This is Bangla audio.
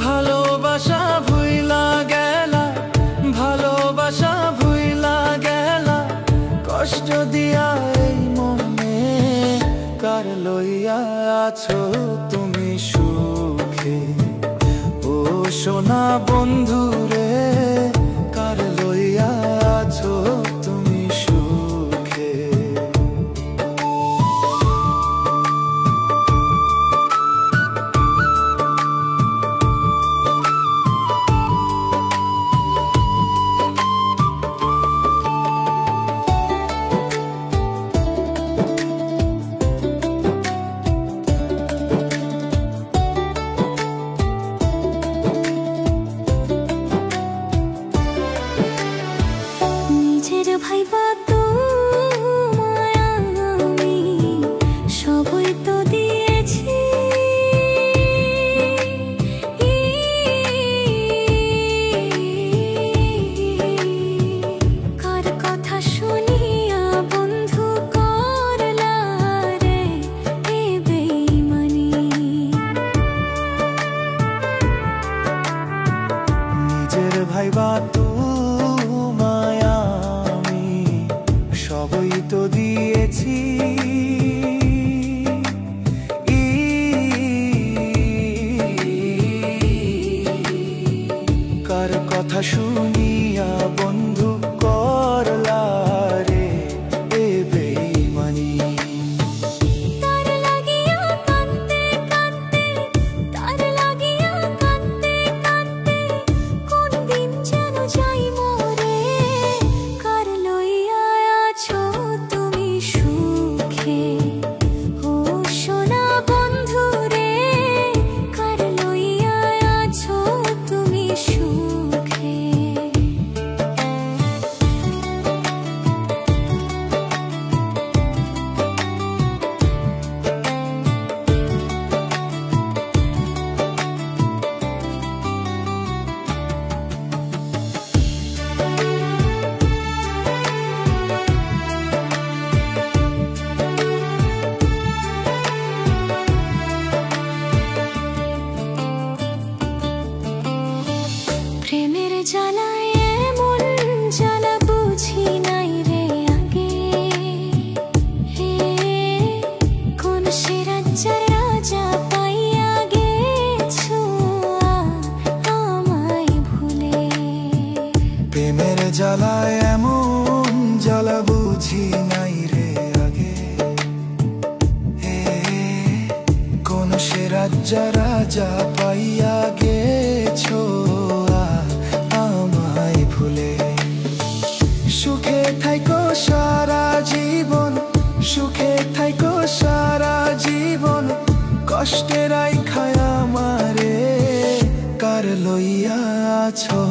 ভালোবাসা ভুইলা গেলা, ভালোবাসা ভুইলা গেলা, কষ্ট দিয়া এই মনে কার লইয়া আছো তুমি সুখে। ও সোনা বন্ধু রে, কার লইয়া আছো তুমি সুখে। ভাইবা তোমায় আমি সবই তো দিয়েছি, কার কথা শুনিয়া বন্ধু করলা রে এ বেঈমানি। নিজের ভাইবা তোমায় সবই তো দিয়েছি, কার কথা শুনিয়া বন্ধু করলা রে এ বেঈমানি। তার লাগিয়া কাঁদতে কাঁদতে, তার লাগিয়া কাঁদতে কাঁদতে কোন দিন যেন যাই মরে, কার লইয়া আছো তুমি সুখে। ও সোনা বন্ধু রে, কার লইয়া আছো তুমি সুখে। প্রেমের জ্বালায় এমন জ্বালা বুঝি নাই রে আগে, হে কোন সে রাজ্যের রাজা পাইয়া গেছো আমায় ভুলে। প্রেমের জ্বালায় এমন জ্বালা বুঝি নাই রে আগে, হে কোন সে রাজ্যা রাজা পাইয়া গেছো আমায় ভুলে। সুখে থাইকো সারা জীবন, সুখে থাইকো সারা জীবন, কষ্টের আইখায় আমারে কার লইয়া আছো